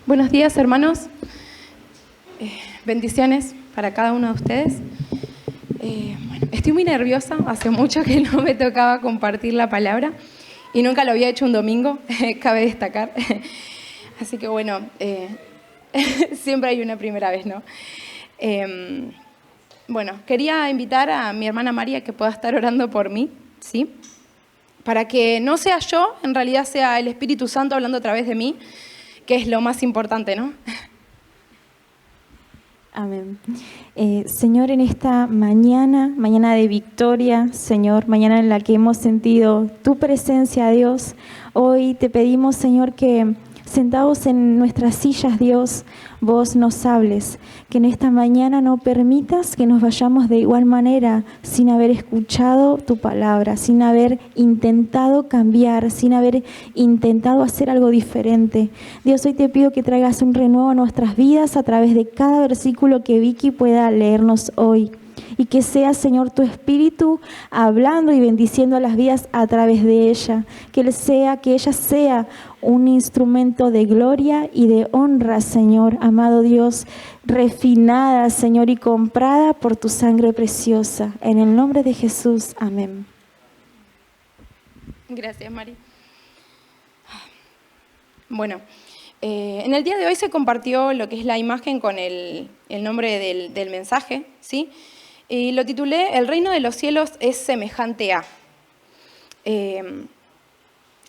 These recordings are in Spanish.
Buenos días, hermanos. Bendiciones para cada uno de ustedes. Estoy muy nerviosa, hace mucho que no me tocaba compartir la palabra y nunca lo había hecho un domingo, cabe destacar. Así que siempre hay una primera vez, ¿no? Quería invitar a mi hermana María que pueda estar orando por mí, ¿sí? Para que no sea yo, en realidad sea el Espíritu Santo hablando a través de mí, que es lo más importante, ¿no? Amén. Señor, en esta mañana de victoria, Señor, mañana en la que hemos sentido tu presencia, Dios, hoy te pedimos, Señor, que sentados en nuestras sillas, Dios, vos nos hables, que en esta mañana no permitas que nos vayamos de igual manera sin haber escuchado tu palabra, sin haber intentado cambiar, sin haber intentado hacer algo diferente. Dios, hoy te pido que traigas un renuevo a nuestras vidas a través de cada versículo que Vicky pueda leernos hoy. Y que sea, Señor, tu Espíritu hablando y bendiciendo a las vidas a través de ella. Que ella sea un instrumento de gloria y de honra, Señor, amado Dios, refinada, Señor, y comprada por tu sangre preciosa. En el nombre de Jesús, amén. Gracias, Mari. En el día de hoy se compartió lo que es la imagen con el nombre del mensaje, ¿sí? Y lo titulé El reino de los cielos es semejante a.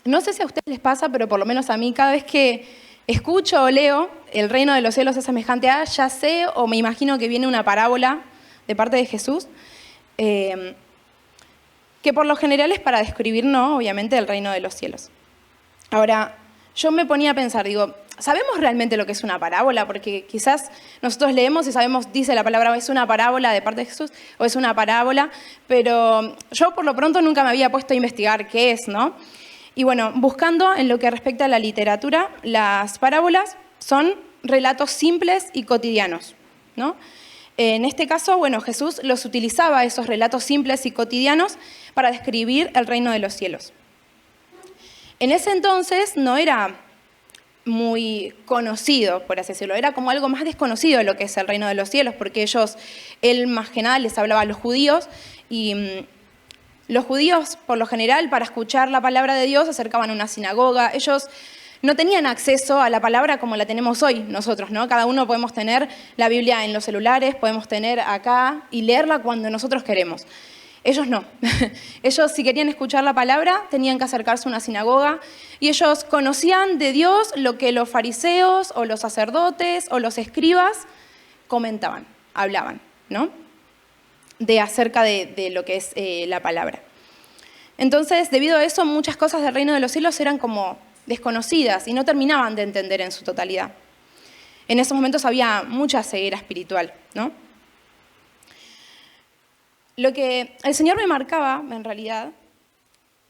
No sé si a ustedes les pasa, pero por lo menos a mí, cada vez que escucho o leo el reino de los cielos es semejante a, ya sé o me imagino que viene una parábola de parte de Jesús, que por lo general es para describir, ¿no? Obviamente, el reino de los cielos. Ahora, yo me ponía a pensar, digo, ¿sabemos realmente lo que es una parábola? Porque quizás nosotros leemos y sabemos, dice la palabra, es una parábola de parte de Jesús o es una parábola, pero yo por lo pronto nunca me había puesto a investigar qué es, ¿no? Y bueno, buscando en lo que respecta a la literatura, las parábolas son relatos simples y cotidianos, ¿no? En este caso, Jesús los utilizaba, esos relatos simples y cotidianos, para describir el reino de los cielos. En ese entonces no era muy conocido, por así decirlo, era como algo más desconocido de lo que es el reino de los cielos, porque él más que nada les hablaba a los judíos, y los judíos, por lo general, para escuchar la palabra de Dios, se acercaban a una sinagoga. Ellos no tenían acceso a la palabra como la tenemos hoy nosotros, ¿no? Cada uno podemos tener la Biblia en los celulares, podemos tener acá y leerla cuando nosotros queremos. Ellos no. Ellos, si querían escuchar la palabra, tenían que acercarse a una sinagoga y ellos conocían de Dios lo que los fariseos o los sacerdotes o los escribas comentaban, hablaban, ¿no? Acerca de lo que es la palabra. Entonces, debido a eso, muchas cosas del reino de los cielos eran como desconocidas y no terminaban de entender en su totalidad. En esos momentos había mucha ceguera espiritual, ¿no? Lo que el Señor me marcaba, en realidad,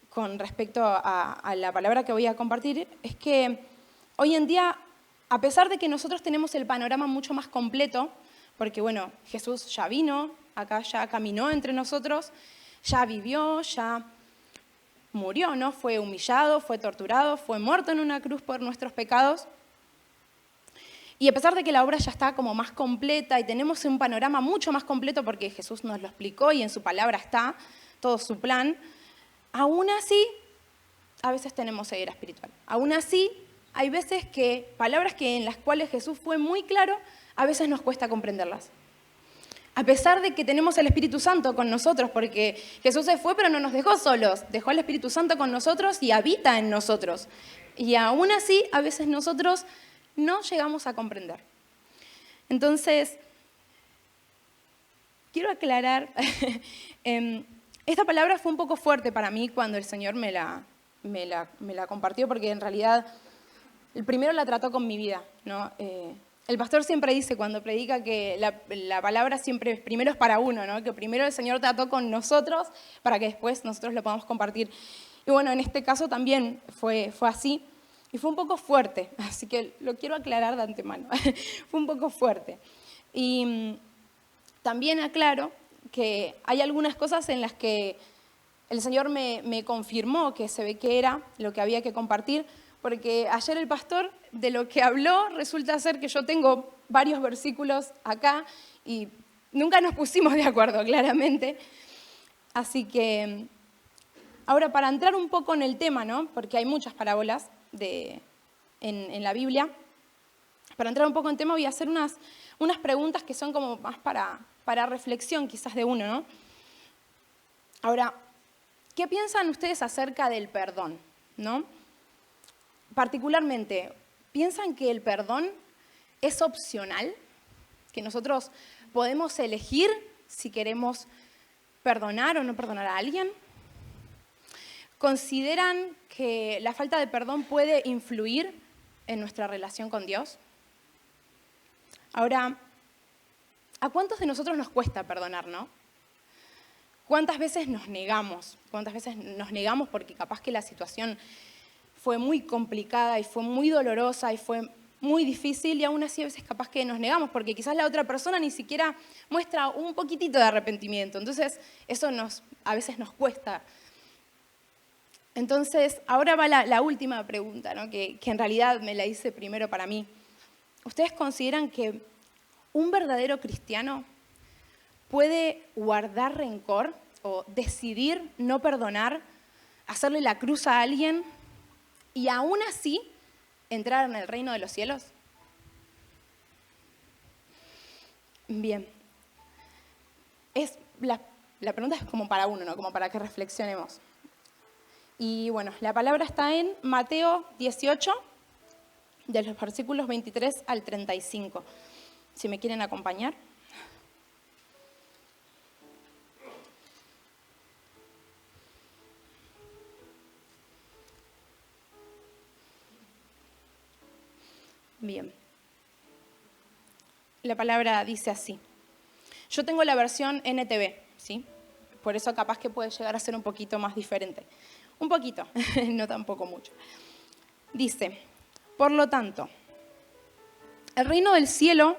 con respecto a la palabra que voy a compartir, es que hoy en día, a pesar de que nosotros tenemos el panorama mucho más completo, porque Jesús ya vino, acá ya caminó entre nosotros, ya vivió, ya murió, ¿no? Fue humillado, fue torturado, fue muerto en una cruz por nuestros pecados. Y a pesar de que la obra ya está como más completa y tenemos un panorama mucho más completo porque Jesús nos lo explicó y en su palabra está todo su plan, aún así a veces tenemos ceguera espiritual. Aún así hay veces que palabras en las cuales Jesús fue muy claro, a veces nos cuesta comprenderlas. A pesar de que tenemos el Espíritu Santo con nosotros, porque Jesús se fue pero no nos dejó solos, dejó al Espíritu Santo con nosotros y habita en nosotros. Y aún así a veces nosotros no llegamos a comprender. Entonces, quiero aclarar, esta palabra fue un poco fuerte para mí cuando el Señor me la compartió, porque en realidad el primero la trató con mi vida, ¿no? El pastor siempre dice cuando predica que la palabra siempre primero es para uno, ¿no? Que primero el Señor trató con nosotros para que después nosotros lo podamos compartir. Y en este caso también fue así. Y fue un poco fuerte, así que lo quiero aclarar de antemano. Fue un poco fuerte. Y también aclaro que hay algunas cosas en las que el Señor me confirmó que se ve que era lo que había que compartir, porque ayer el pastor de lo que habló resulta ser que yo tengo varios versículos acá y nunca nos pusimos de acuerdo, claramente. Así que ahora para entrar un poco en el tema, ¿no? Porque hay muchas parábolas en la Biblia. Para entrar un poco en tema voy a hacer unas preguntas que son como más para reflexión quizás de uno, ¿no? Ahora, ¿qué piensan ustedes acerca del perdón, ¿no? Particularmente, ¿piensan que el perdón es opcional? ¿Que nosotros podemos elegir si queremos perdonar o no perdonar a alguien? ¿Consideran que la falta de perdón puede influir en nuestra relación con Dios? Ahora, ¿a cuántos de nosotros nos cuesta perdonar, no? ¿Cuántas veces nos negamos? ¿Cuántas veces nos negamos porque capaz que la situación fue muy complicada y fue muy dolorosa y fue muy difícil y aún así a veces capaz que nos negamos porque quizás la otra persona ni siquiera muestra un poquitito de arrepentimiento? Entonces eso a veces nos cuesta. Entonces ahora va la última pregunta, ¿no? que en realidad me la hice primero para mí. ¿Ustedes consideran que un verdadero cristiano puede guardar rencor o decidir no perdonar, hacerle la cruz a alguien y aún así entrar en el reino de los cielos? Bien. La pregunta es como para uno, ¿no? Como para que reflexionemos. Y bueno, la palabra está en Mateo 18, de los versículos 23 al 35. Si me quieren acompañar. Bien. La palabra dice así. Yo tengo la versión NTV, ¿sí? Por eso capaz que puede llegar a ser un poquito más diferente. Un poquito, no tampoco mucho. Dice, por lo tanto, el reino del cielo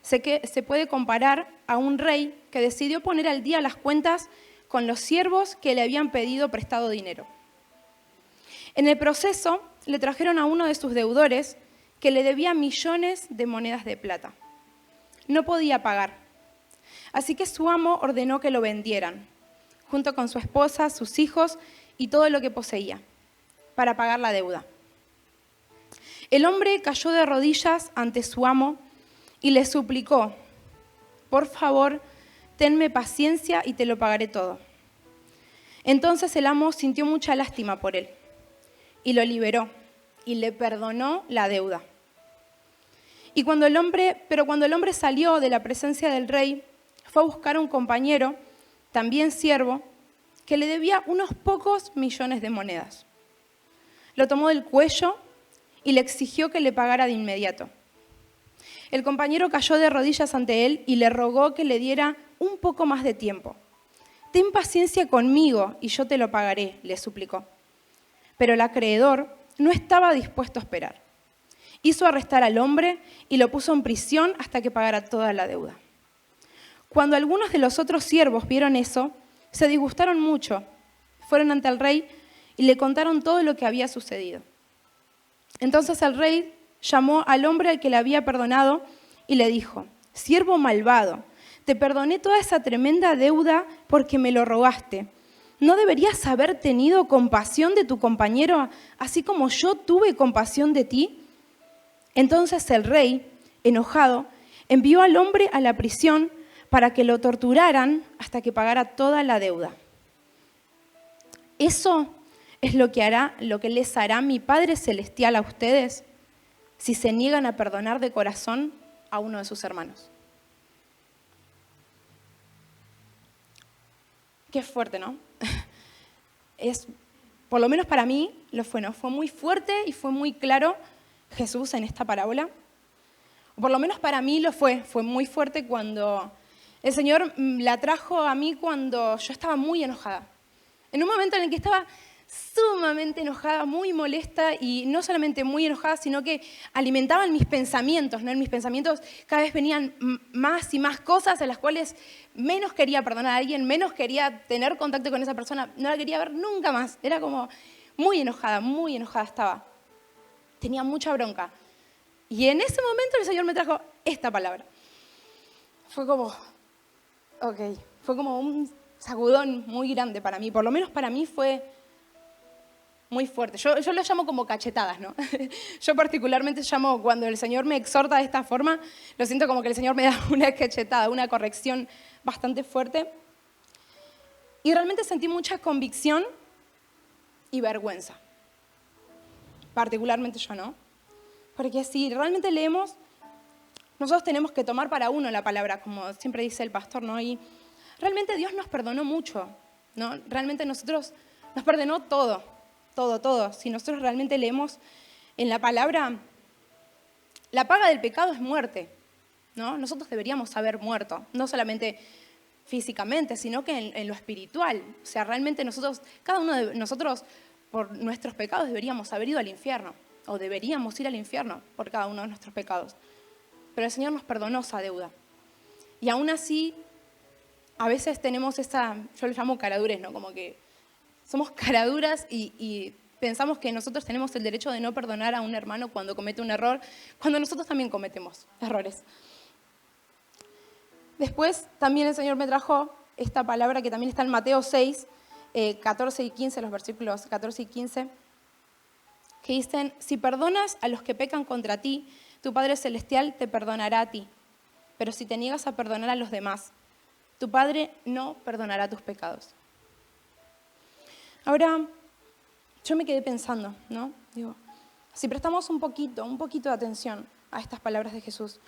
se puede comparar a un rey que decidió poner al día las cuentas con los siervos que le habían pedido prestado dinero. En el proceso le trajeron a uno de sus deudores que le debía millones de monedas de plata. No podía pagar, así que su amo ordenó que lo vendieran, junto con su esposa, sus hijos y todo lo que poseía, para pagar la deuda. El hombre cayó de rodillas ante su amo y le suplicó, por favor, tenme paciencia y te lo pagaré todo. Entonces el amo sintió mucha lástima por él y lo liberó y le perdonó la deuda. Pero cuando el hombre salió de la presencia del rey, fue a buscar a un compañero, también siervo, que le debía unos pocos millones de monedas. Lo tomó del cuello y le exigió que le pagara de inmediato. El compañero cayó de rodillas ante él y le rogó que le diera un poco más de tiempo. Ten paciencia conmigo y yo te lo pagaré, le suplicó. Pero el acreedor no estaba dispuesto a esperar. Hizo arrestar al hombre y lo puso en prisión hasta que pagara toda la deuda. Cuando algunos de los otros siervos vieron eso, se disgustaron mucho. Fueron ante el rey y le contaron todo lo que había sucedido. Entonces el rey llamó al hombre al que le había perdonado y le dijo, siervo malvado, te perdoné toda esa tremenda deuda porque me lo rogaste. ¿No deberías haber tenido compasión de tu compañero, así como yo tuve compasión de ti? Entonces el rey, enojado, envió al hombre a la prisión para que lo torturaran hasta que pagara toda la deuda. Eso es lo que les hará mi Padre Celestial a ustedes si se niegan a perdonar de corazón a uno de sus hermanos. Qué fuerte, ¿no? Por lo menos para mí lo fue, ¿no? Fue muy fuerte y fue muy claro Jesús en esta parábola. Por lo menos para mí lo fue muy fuerte cuando el Señor la trajo a mí cuando yo estaba muy enojada. En un momento en el que estaba sumamente enojada, muy molesta y no solamente muy enojada, sino que alimentaban mis pensamientos, ¿no? En mis pensamientos cada vez venían más y más cosas a las cuales menos quería perdonar a alguien, menos quería tener contacto con esa persona, no la quería ver nunca más. Era como muy enojada estaba. tenía mucha bronca. Y en ese momento el Señor me trajo esta palabra. Fue como, ok, fue como un sacudón muy grande para mí. Por lo menos para mí fue muy fuerte. Yo lo llamo como cachetadas, ¿no? Yo particularmente llamo, cuando el Señor me exhorta de esta forma, lo siento como que el Señor me da una cachetada, una corrección bastante fuerte. Y realmente sentí mucha convicción y vergüenza. Particularmente yo, ¿no? Porque si realmente leemos, nosotros tenemos que tomar para uno la palabra, como siempre dice el pastor, ¿no? Y realmente Dios nos perdonó mucho, ¿no? Realmente nos perdonó todo, todo, todo. Si nosotros realmente leemos en la palabra, la paga del pecado es muerte, ¿no? Nosotros deberíamos haber muerto, no solamente físicamente, sino que en lo espiritual. O sea, realmente nosotros, cada uno de nosotros, por nuestros pecados, deberíamos haber ido al infierno, o deberíamos ir al infierno por cada uno de nuestros pecados. Pero el Señor nos perdonó esa deuda. Y aún así, a veces tenemos esa, yo lo llamo caradurez, ¿no? Como que somos caraduras y pensamos que nosotros tenemos el derecho de no perdonar a un hermano cuando comete un error, cuando nosotros también cometemos errores. Después también el Señor me trajo esta palabra que también está en Mateo 6, 14 y 15, los versículos 14 y 15, que dicen, si perdonas a los que pecan contra ti, tu Padre Celestial te perdonará a ti. Pero si te niegas a perdonar a los demás, tu Padre no perdonará tus pecados. Ahora, yo me quedé pensando, ¿no? Digo, si prestamos un poquito de atención a estas palabras de Jesús,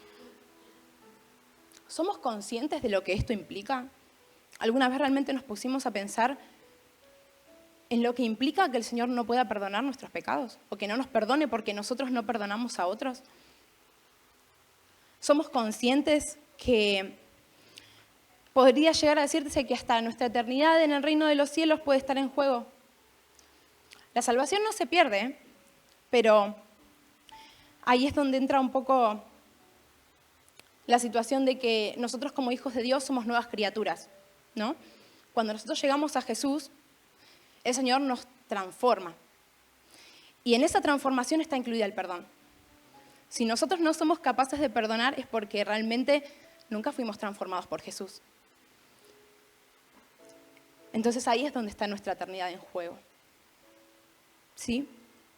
¿somos conscientes de lo que esto implica? ¿Alguna vez realmente nos pusimos a pensar en lo que implica que el Señor no pueda perdonar nuestros pecados? ¿O que no nos perdone porque nosotros no perdonamos a otros? ¿Somos conscientes que podría llegar a decirse que hasta nuestra eternidad en el reino de los cielos puede estar en juego? La salvación no se pierde, pero ahí es donde entra un poco la situación de que nosotros como hijos de Dios somos nuevas criaturas, ¿no? Cuando nosotros llegamos a Jesús, el Señor nos transforma. Y en esa transformación está incluida el perdón. Si nosotros no somos capaces de perdonar es porque realmente nunca fuimos transformados por Jesús. Entonces ahí es donde está nuestra eternidad en juego. ¿Sí?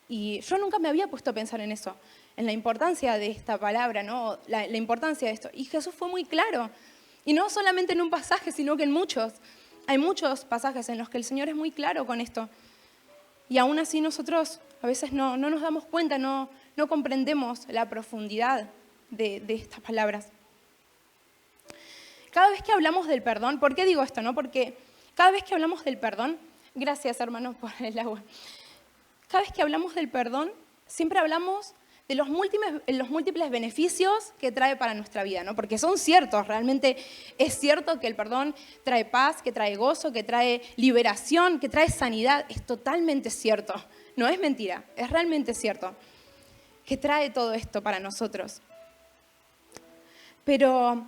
Y yo nunca me había puesto a pensar en eso, en la importancia de esta palabra, ¿no? La importancia de esto. Y Jesús fue muy claro. Y no solamente en un pasaje, sino que en muchos. Hay muchos pasajes en los que el Señor es muy claro con esto. Y aún así nosotros a veces no nos damos cuenta, no comprendemos la profundidad de estas palabras. Cada vez que hablamos del perdón, ¿por qué digo esto, no? Porque cada vez que hablamos del perdón, gracias hermanos por el agua, cada vez que hablamos del perdón, siempre hablamos de los múltiples beneficios que trae para nuestra vida, ¿no? Porque son ciertos, realmente es cierto que el perdón trae paz, que trae gozo, que trae liberación, que trae sanidad, es totalmente cierto, no es mentira, es realmente cierto, que trae todo esto para nosotros. Pero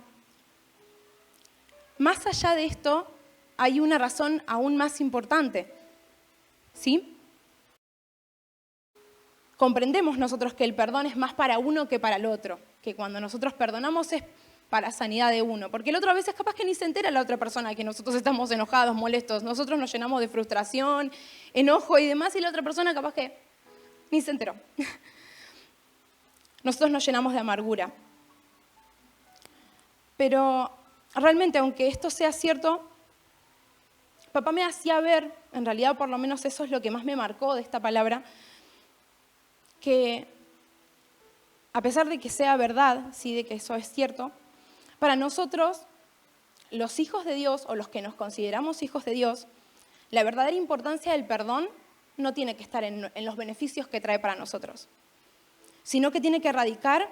más allá de esto, hay una razón aún más importante, ¿sí? Comprendemos nosotros que el perdón es más para uno que para el otro, que cuando nosotros perdonamos es para sanidad de uno, porque el otro a veces capaz que ni se entera la otra persona que nosotros estamos enojados, molestos, nosotros nos llenamos de frustración, enojo y demás, y la otra persona capaz que ni se enteró. Nosotros nos llenamos de amargura. Pero realmente, aunque esto sea cierto, papá me hacía ver, en realidad por lo menos eso es lo que más me marcó de esta palabra, que a pesar de que sea verdad, sí, de que eso es cierto, para nosotros, los hijos de Dios o los que nos consideramos hijos de Dios, la verdadera importancia del perdón no tiene que estar en los beneficios que trae para nosotros, sino que tiene que radicar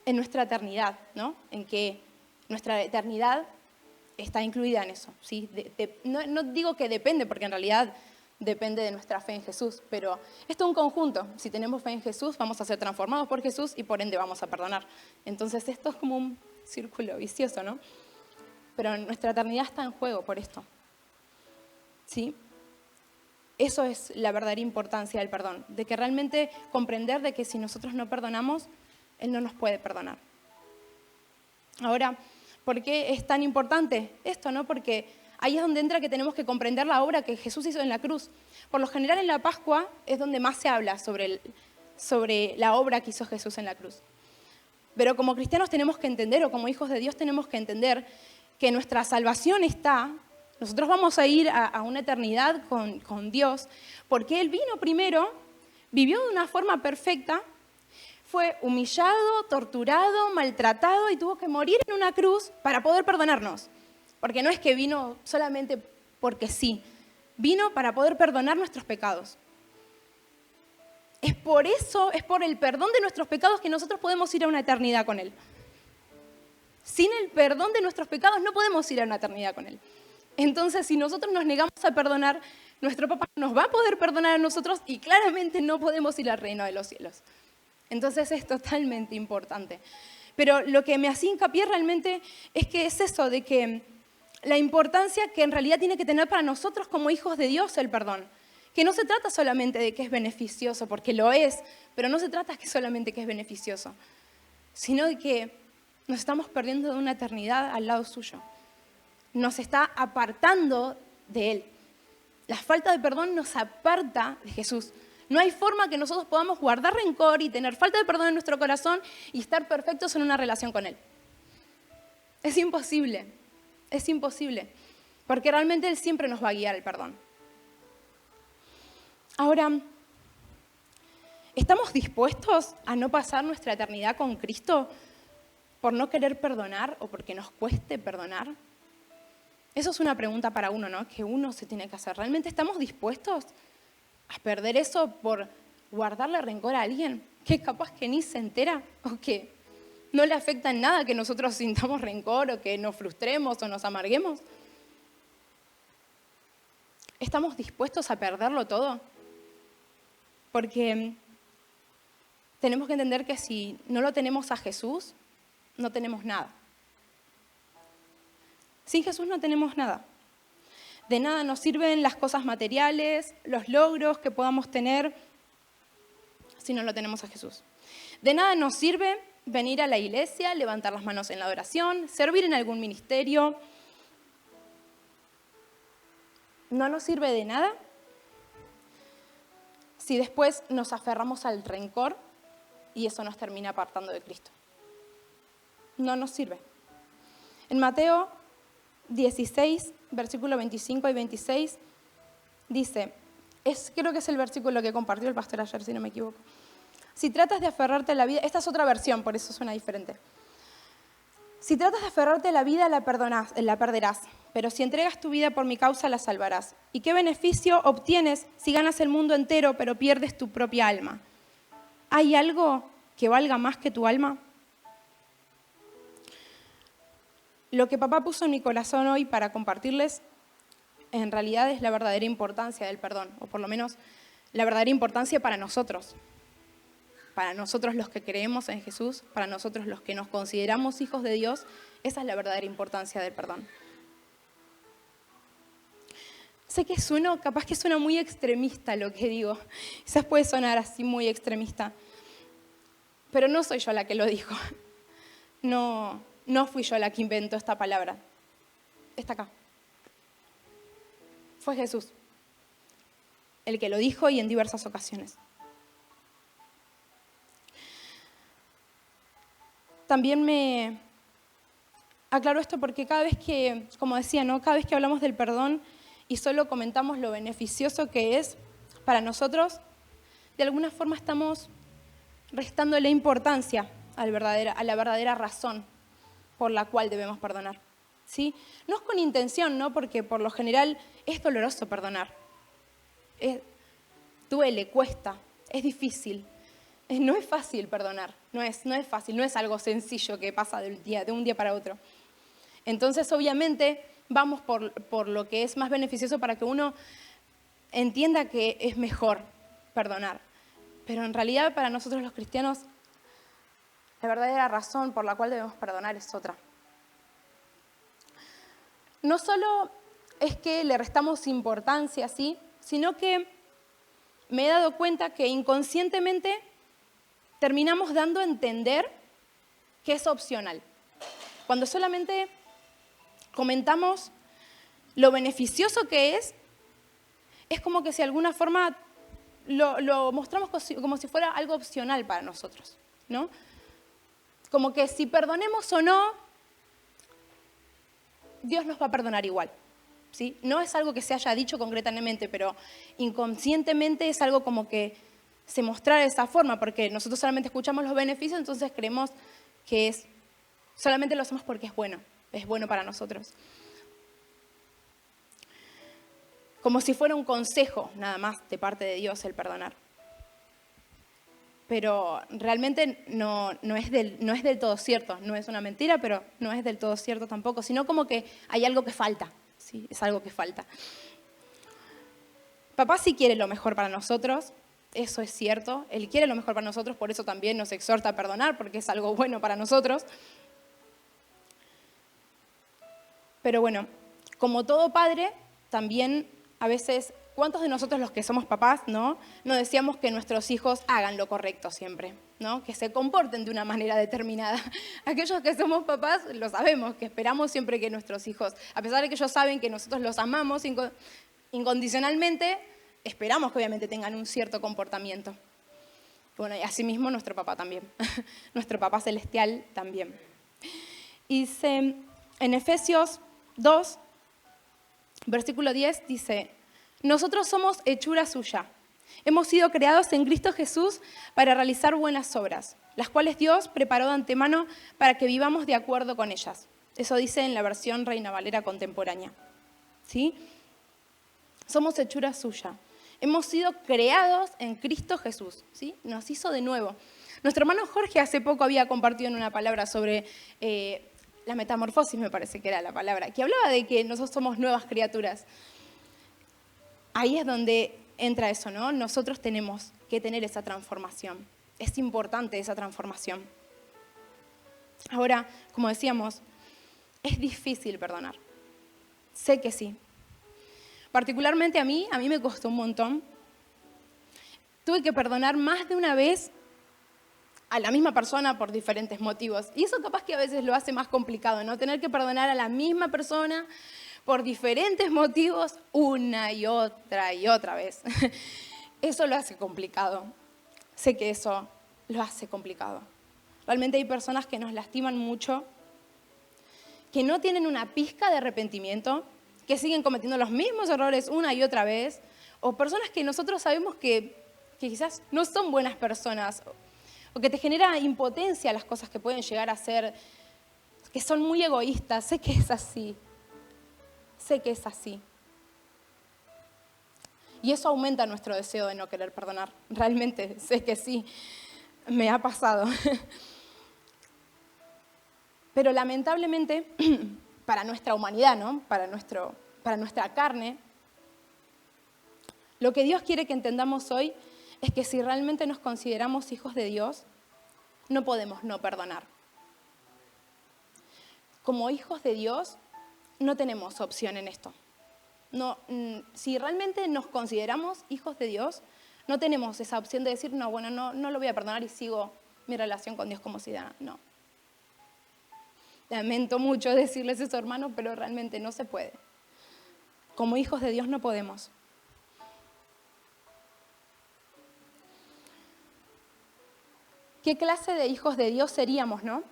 en nuestra eternidad, ¿no? En que nuestra eternidad está incluida en eso, ¿sí? No digo que depende, porque en realidad depende de nuestra fe en Jesús, pero esto es un conjunto. Si tenemos fe en Jesús, vamos a ser transformados por Jesús y por ende vamos a perdonar. Entonces esto es como un círculo vicioso, ¿no? Pero nuestra eternidad está en juego por esto, ¿sí? Eso es la verdadera importancia del perdón, de que realmente comprender de que si nosotros no perdonamos, Él no nos puede perdonar. Ahora, ¿por qué es tan importante esto, no? Porque ahí es donde entra que tenemos que comprender la obra que Jesús hizo en la cruz. Por lo general en la Pascua es donde más se habla sobre la obra que hizo Jesús en la cruz. Pero como cristianos tenemos que entender, o como hijos de Dios tenemos que entender que nuestra salvación está, nosotros vamos a ir a una eternidad con Dios, porque Él vino primero, vivió de una forma perfecta, fue humillado, torturado, maltratado y tuvo que morir en una cruz para poder perdonarnos. Porque no es que vino solamente porque sí, vino para poder perdonar nuestros pecados. Es por eso, es por el perdón de nuestros pecados que nosotros podemos ir a una eternidad con Él. Sin el perdón de nuestros pecados no podemos ir a una eternidad con Él. Entonces, si nosotros nos negamos a perdonar, nuestro papá nos va a poder perdonar a nosotros y claramente no podemos ir al reino de los cielos. Entonces es totalmente importante. Pero lo que me hacía hincapié realmente es que es eso, de que la importancia que en realidad tiene que tener para nosotros como hijos de Dios el perdón. Que no se trata solamente de que es beneficioso, porque lo es, pero no se trata solamente que es beneficioso, sino de que nos estamos perdiendo de una eternidad al lado suyo. Nos está apartando de Él. La falta de perdón nos aparta de Jesús. No hay forma que nosotros podamos guardar rencor y tener falta de perdón en nuestro corazón y estar perfectos en una relación con Él. Es imposible, porque realmente Él siempre nos va a guiar al perdón. Ahora, ¿estamos dispuestos a no pasar nuestra eternidad con Cristo por no querer perdonar o porque nos cueste perdonar? Eso es una pregunta para uno, ¿no? Que uno se tiene que hacer. ¿Realmente estamos dispuestos a perder eso por guardarle rencor a alguien que capaz que ni se entera o que no le afecta en nada que nosotros sintamos rencor o que nos frustremos o nos amarguemos? ¿Estamos dispuestos a perderlo todo? Porque tenemos que entender que si no lo tenemos a Jesús, no tenemos nada. Sin Jesús no tenemos nada. De nada nos sirven las cosas materiales, los logros que podamos tener si no lo tenemos a Jesús. De nada nos sirve venir a la iglesia, levantar las manos en la oración, servir en algún ministerio. No nos sirve de nada si después nos aferramos al rencor y eso nos termina apartando de Cristo. No nos sirve. En Mateo 16, versículo 25 y 26, dice, creo que es el versículo que compartió el pastor ayer, si no me equivoco. Si tratas de aferrarte a la vida, esta es otra versión, por eso suena diferente. Si tratas de aferrarte a la vida, la perderás, pero si entregas tu vida por mi causa, la salvarás. ¿Y qué beneficio obtienes si ganas el mundo entero, pero pierdes tu propia alma? ¿Hay algo que valga más que tu alma? Lo que papá puso en mi corazón hoy para compartirles, en realidad es la verdadera importancia del perdón, o por lo menos la verdadera importancia para nosotros los que creemos en Jesús, para nosotros los que nos consideramos hijos de Dios, esa es la verdadera importancia del perdón. Sé que capaz que suena muy extremista lo que digo, quizás puede sonar así muy extremista, pero no soy yo la que lo dijo, no fui yo la que inventó esta palabra, está acá. Fue Jesús el que lo dijo y en diversas ocasiones. También me aclaro esto porque cada vez que, como decía, ¿no? Cada vez que hablamos del perdón y solo comentamos lo beneficioso que es para nosotros, de alguna forma estamos restándole importancia a la verdadera razón por la cual debemos perdonar. ¿Sí? No es con intención, ¿no? Porque por lo general es doloroso perdonar. Duele, cuesta, es difícil. No es fácil perdonar, no es fácil, no es algo sencillo que pasa de un día para otro. Entonces, obviamente, vamos por lo que es más beneficioso para que uno entienda que es mejor perdonar. Pero en realidad, para nosotros los cristianos, la verdadera razón por la cual debemos perdonar es otra. No solo es que le restamos importancia, ¿sí?, sino que me he dado cuenta que inconscientemente terminamos dando a entender que es opcional. Cuando solamente comentamos lo beneficioso que es como que si de alguna forma lo mostramos como si fuera algo opcional para nosotros, ¿no? Como que si perdonemos o no, Dios nos va a perdonar igual, ¿sí? No es algo que se haya dicho concretamente, pero inconscientemente es algo como que se mostrara de esa forma, porque nosotros solamente escuchamos los beneficios, entonces creemos que solamente lo hacemos porque es bueno para nosotros. Como si fuera un consejo, nada más, de parte de Dios el perdonar. Pero realmente no es del todo cierto, no es una mentira, pero no es del todo cierto tampoco, sino como que hay algo que falta, ¿sí? Es algo que falta. Papá sí quiere lo mejor para nosotros, eso es cierto, Él quiere lo mejor para nosotros, por eso también nos exhorta a perdonar, porque es algo bueno para nosotros. Pero bueno, como todo padre, también a veces, ¿cuántos de nosotros los que somos papás, no deseamos que nuestros hijos hagan lo correcto siempre, ¿no? Que se comporten de una manera determinada? Aquellos que somos papás lo sabemos, que esperamos siempre que nuestros hijos, a pesar de que ellos saben que nosotros los amamos incondicionalmente, esperamos que obviamente tengan un cierto comportamiento. Bueno, y asimismo nuestro papá también, nuestro papá celestial también. Y dice en Efesios 2, versículo 10 dice, nosotros somos hechura suya. Hemos sido creados en Cristo Jesús para realizar buenas obras, las cuales Dios preparó de antemano para que vivamos de acuerdo con ellas. Eso dice en la versión Reina Valera contemporánea. ¿Sí? Somos hechura suya. Hemos sido creados en Cristo Jesús. ¿Sí? Nos hizo de nuevo. Nuestro hermano Jorge hace poco había compartido en una palabra sobre la metamorfosis, me parece que era la palabra, que hablaba de que nosotros somos nuevas criaturas. Ahí es donde entra eso, ¿no? Nosotros tenemos que tener esa transformación. Es importante esa transformación. Ahora, como decíamos, es difícil perdonar. Sé que sí. Particularmente a mí me costó un montón. Tuve que perdonar más de una vez a la misma persona por diferentes motivos. Y eso capaz que a veces lo hace más complicado, ¿no? Tener que perdonar a la misma persona por diferentes motivos una y otra vez. Eso lo hace complicado. Sé que eso lo hace complicado. Realmente hay personas que nos lastiman mucho, que no tienen una pizca de arrepentimiento, que siguen cometiendo los mismos errores una y otra vez, o personas que nosotros sabemos que quizás no son buenas personas, o que te genera impotencia las cosas que pueden llegar a ser, que son muy egoístas. Sé que es así. Sé que es así. Y eso aumenta nuestro deseo de no querer perdonar. Realmente sé que sí, me ha pasado. Pero lamentablemente, para nuestra humanidad, ¿no? Para nuestra carne, lo que Dios quiere que entendamos hoy es que si realmente nos consideramos hijos de Dios, no podemos no perdonar. Como hijos de Dios, no tenemos opción en esto. No, si realmente nos consideramos hijos de Dios, no tenemos esa opción de decir, no lo voy a perdonar y sigo mi relación con Dios como si nada. No. Lamento mucho decirles eso, hermano, pero realmente no se puede. Como hijos de Dios no podemos. ¿Qué clase de hijos de Dios seríamos, no?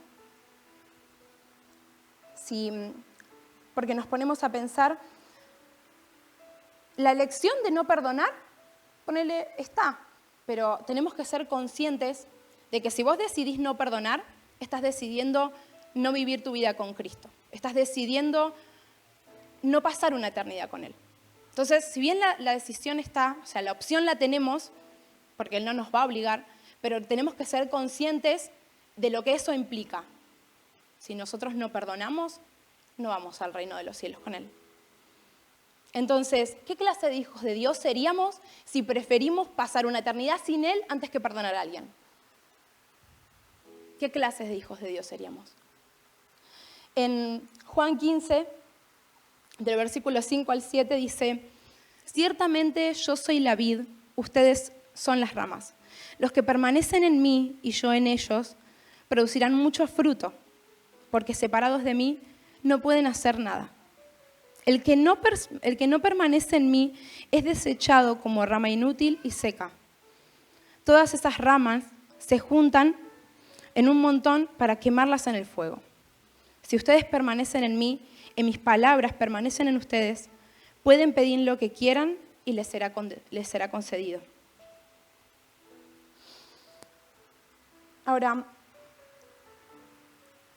Porque nos ponemos a pensar, la elección de no perdonar, ponele, está, pero tenemos que ser conscientes de que si vos decidís no perdonar, estás decidiendo no vivir tu vida con Cristo. Estás decidiendo no pasar una eternidad con Él. Entonces, si bien la decisión está, o sea, la opción la tenemos, porque Él no nos va a obligar, pero tenemos que ser conscientes de lo que eso implica. Si nosotros no perdonamos, no vamos al reino de los cielos con Él. Entonces, ¿qué clase de hijos de Dios seríamos si preferimos pasar una eternidad sin Él antes que perdonar a alguien? ¿Qué clases de hijos de Dios seríamos? En Juan 15, del versículo 5 al 7, dice, Ciertamente yo soy la vid, ustedes son las ramas. Los que permanecen en mí y yo en ellos producirán mucho fruto, porque separados de mí no pueden hacer nada. El que no permanece en mí es desechado como rama inútil y seca. Todas esas ramas se juntan en un montón para quemarlas en el fuego. Si ustedes permanecen en mí, y mis palabras permanecen en ustedes, pueden pedir lo que quieran y les será concedido. Ahora,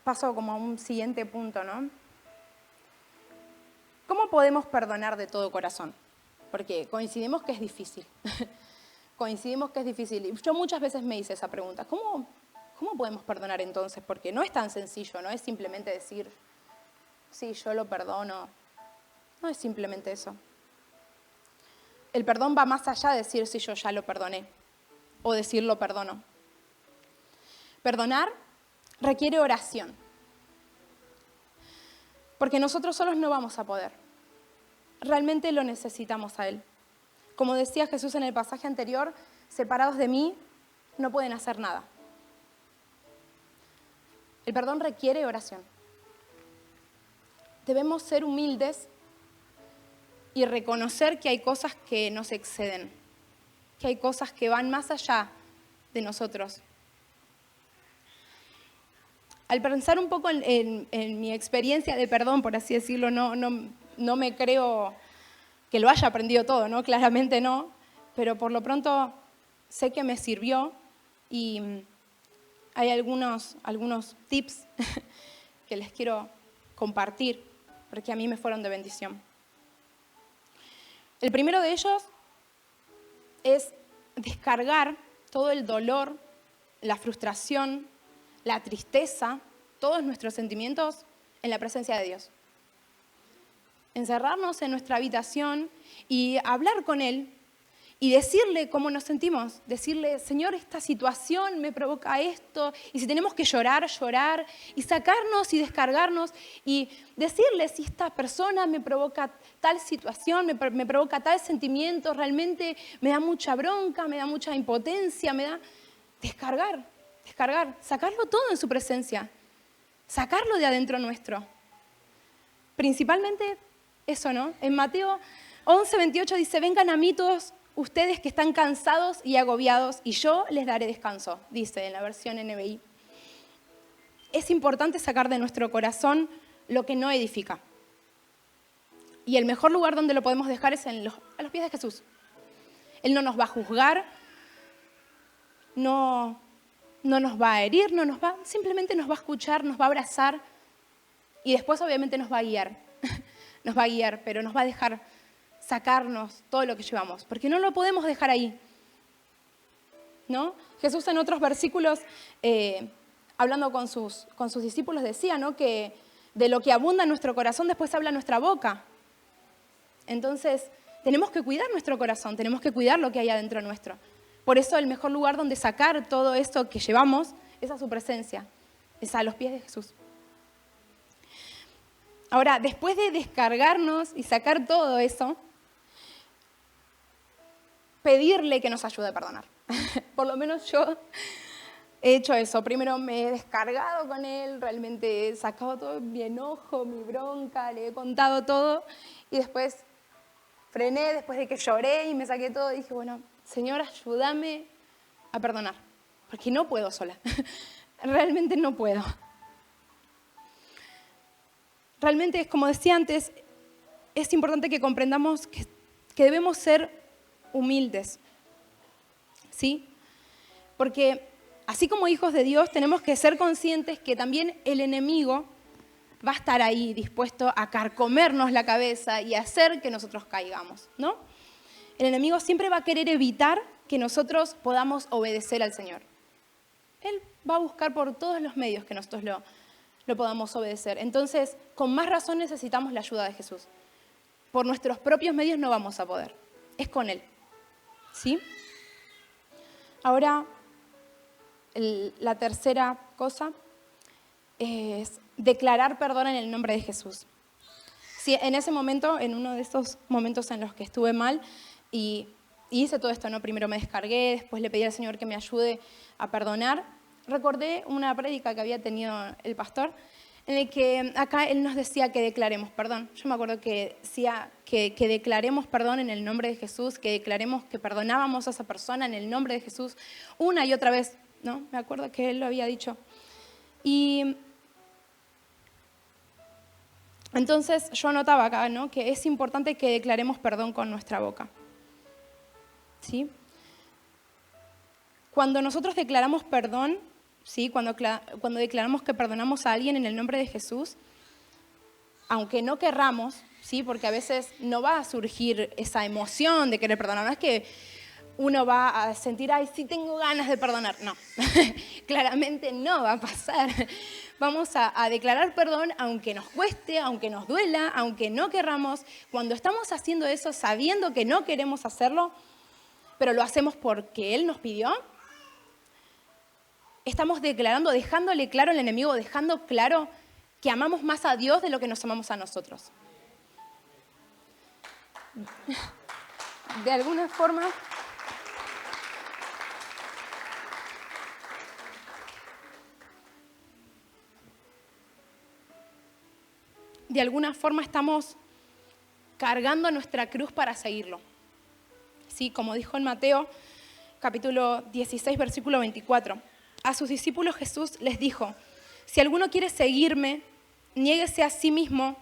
paso como a un siguiente punto, ¿no? ¿Cómo podemos perdonar de todo corazón? Porque coincidimos que es difícil. Coincidimos que es difícil. Y yo muchas veces me hice esa pregunta. ¿Cómo podemos perdonar entonces? Porque no es tan sencillo, no es simplemente decir, sí, yo lo perdono. No es simplemente eso. El perdón va más allá de decir, sí, yo ya lo perdoné. O decir, lo perdono. Perdonar requiere oración. Porque nosotros solos no vamos a poder. Realmente lo necesitamos a Él. Como decía Jesús en el pasaje anterior, separados de mí no pueden hacer nada. El perdón requiere oración. Debemos ser humildes y reconocer que hay cosas que nos exceden, que hay cosas que van más allá de nosotros. Al pensar un poco en mi experiencia de perdón, por así decirlo, no me creo que lo haya aprendido todo, ¿no? Claramente no, pero por lo pronto sé que me sirvió y hay algunos tips que les quiero compartir, porque a mí me fueron de bendición. El primero de ellos es descargar todo el dolor, la frustración, la tristeza, todos nuestros sentimientos en la presencia de Dios. Encerrarnos en nuestra habitación y hablar con Él y decirle cómo nos sentimos. Decirle, Señor, esta situación me provoca esto. Y si tenemos que llorar, llorar. Y sacarnos y descargarnos. Y decirle si esta persona me provoca tal situación, me provoca tal sentimiento, realmente me da mucha bronca, me da mucha impotencia, me da... Descargar, sacarlo todo en su presencia. Sacarlo de adentro nuestro. Principalmente eso, ¿no? En Mateo 11:28 dice, vengan a mí todos ustedes que están cansados y agobiados y yo les daré descanso, dice en la versión NBI. Es importante sacar de nuestro corazón lo que no edifica. Y el mejor lugar donde lo podemos dejar es a los pies de Jesús. Él no nos va a juzgar, no nos va a herir, simplemente nos va a escuchar, nos va a abrazar y después obviamente nos va a guiar. Nos va a guiar, pero nos va a dejar sacarnos todo lo que llevamos, porque no lo podemos dejar ahí, ¿no? Jesús en otros versículos, hablando con sus discípulos, decía, ¿no? Que de lo que abunda en nuestro corazón después habla nuestra boca. Entonces, tenemos que cuidar nuestro corazón, tenemos que cuidar lo que hay adentro nuestro. Por eso el mejor lugar donde sacar todo esto que llevamos es a su presencia, es a los pies de Jesús. Ahora, después de descargarnos y sacar todo eso, pedirle que nos ayude a perdonar. Por lo menos yo he hecho eso. Primero me he descargado con Él, realmente he sacado todo mi enojo, mi bronca, le he contado todo y después frené, después de que lloré y me saqué todo, dije, bueno, Señor, ayúdame a perdonar, porque no puedo sola. Realmente no puedo. Realmente, como decía antes, es importante que comprendamos que debemos ser humildes, ¿sí? Porque así como hijos de Dios tenemos que ser conscientes que también el enemigo va a estar ahí dispuesto a carcomernos la cabeza y a hacer que nosotros caigamos, ¿no? El enemigo siempre va a querer evitar que nosotros podamos obedecer al Señor. Él va a buscar por todos los medios que nosotros lo podamos obedecer. Entonces, con más razón necesitamos la ayuda de Jesús. Por nuestros propios medios no vamos a poder. Es con Él. ¿Sí? Ahora, la tercera cosa es declarar perdón en el nombre de Jesús. Sí, en ese momento, en uno de esos momentos en los que estuve mal y hice todo esto, ¿no? Primero me descargué, después le pedí al Señor que me ayude a perdonar. Recordé una prédica que había tenido el pastor, en el que acá él nos decía que declaremos perdón. Yo me acuerdo que decía que declaremos perdón en el nombre de Jesús, que declaremos que perdonábamos a esa persona en el nombre de Jesús una y otra vez, ¿no? Me acuerdo que él lo había dicho. Y entonces yo notaba acá, ¿no? Que es importante que declaremos perdón con nuestra boca. ¿Sí? Cuando nosotros declaramos perdón, ¿sí? Cuando declaramos que perdonamos a alguien en el nombre de Jesús, aunque no querramos, ¿sí? Porque a veces no va a surgir esa emoción de querer perdonar, no es que uno va a sentir, ay, sí tengo ganas de perdonar. No, claramente no va a pasar. Vamos a declarar perdón aunque nos cueste, aunque nos duela, aunque no querramos. Cuando estamos haciendo eso sabiendo que no queremos hacerlo, pero lo hacemos porque Él nos pidió, estamos declarando, dejándole claro al enemigo, dejando claro que amamos más a Dios de lo que nos amamos a nosotros. De alguna forma, estamos cargando nuestra cruz para seguirlo. Sí, como dijo en Mateo, capítulo 16, versículo 24. A sus discípulos Jesús les dijo, si alguno quiere seguirme, niéguese a sí mismo,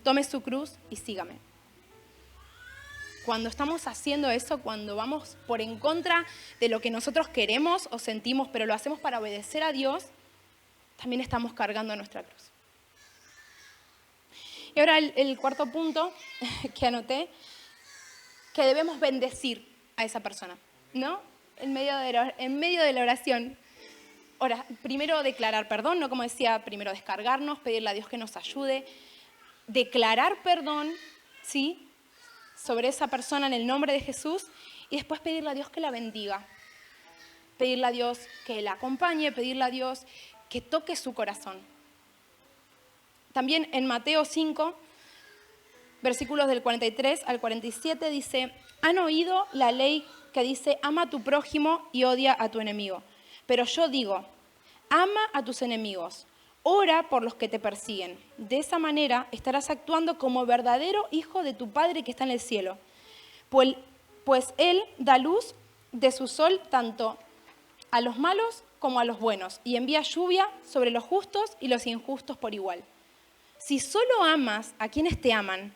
tome su cruz y sígame. Cuando estamos haciendo eso, cuando vamos por en contra de lo que nosotros queremos o sentimos, pero lo hacemos para obedecer a Dios, también estamos cargando nuestra cruz. Y ahora el cuarto punto que anoté, que debemos bendecir a esa persona, ¿no? En medio de la oración. Ahora, primero declarar perdón, ¿no? Como decía, primero descargarnos, pedirle a Dios que nos ayude, declarar perdón, ¿sí? Sobre esa persona en el nombre de Jesús y después pedirle a Dios que la bendiga, pedirle a Dios que la acompañe, pedirle a Dios que toque su corazón. También en Mateo 5, versículos del 43 al 47 dice, han oído la ley que dice, ama a tu prójimo y odia a tu enemigo. Pero yo digo, ama a tus enemigos, ora por los que te persiguen. De esa manera estarás actuando como verdadero hijo de tu Padre que está en el cielo. Pues Él da luz de su sol tanto a los malos como a los buenos y envía lluvia sobre los justos y los injustos por igual. Si solo amas a quienes te aman,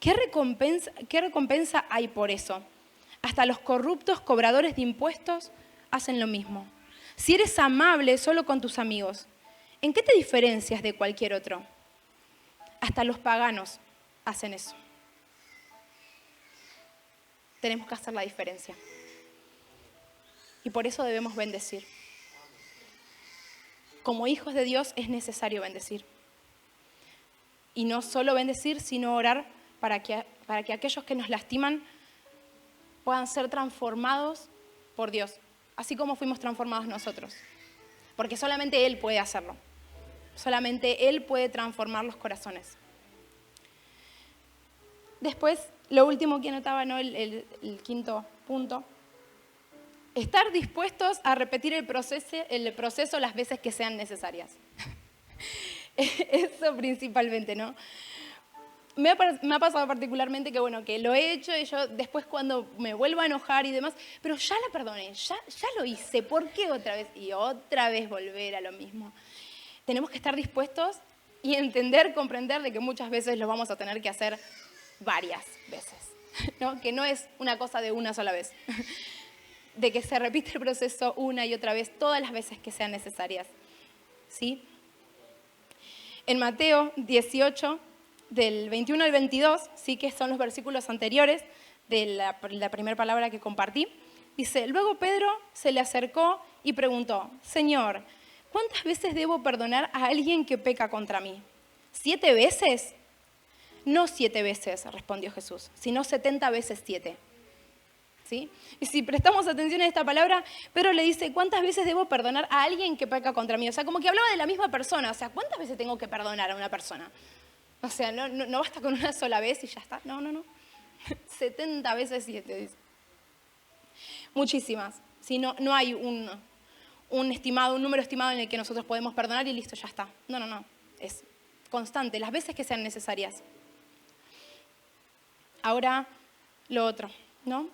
¿qué recompensa hay por eso? Hasta los corruptos cobradores de impuestos hacen lo mismo. Si eres amable solo con tus amigos, ¿en qué te diferencias de cualquier otro? Hasta los paganos hacen eso. Tenemos que hacer la diferencia. Y por eso debemos bendecir. Como hijos de Dios es necesario bendecir. Y no solo bendecir, sino orar para que aquellos que nos lastiman puedan ser transformados por Dios, así como fuimos transformados nosotros. Porque solamente Él puede hacerlo. Solamente Él puede transformar los corazones. Después, lo último que anotaba, ¿no? el quinto punto, estar dispuestos a repetir el proceso las veces que sean necesarias. Eso principalmente, ¿no? Me ha pasado particularmente que lo he hecho y yo después cuando me vuelvo a enojar y demás, pero ya la perdoné, ya lo hice, ¿por qué otra vez? Y otra vez volver a lo mismo. Tenemos que estar dispuestos y comprender de que muchas veces lo vamos a tener que hacer varias veces, ¿no? Que no es una cosa de una sola vez, de que se repite el proceso una y otra vez, todas las veces que sean necesarias, ¿sí? En Mateo 18, del 21 al 22, sí que son los versículos anteriores de la primera palabra que compartí, dice, luego Pedro se le acercó y preguntó, Señor, ¿cuántas veces debo perdonar a alguien que peca contra mí? ¿7 veces? No 7 veces, respondió Jesús, sino 70 veces 7. ¿Sí? Y si prestamos atención a esta palabra, Pedro le dice, ¿cuántas veces debo perdonar a alguien que peca contra mí? O sea, como que hablaba de la misma persona. O sea, ¿cuántas veces tengo que perdonar a una persona? O sea, no basta con una sola vez y ya está. No. 70 veces 7, dice. Muchísimas. ¿Sí? No hay un estimado, un número estimado en el que nosotros podemos perdonar y listo, ya está. No. Es constante, las veces que sean necesarias. Ahora, lo otro, ¿no?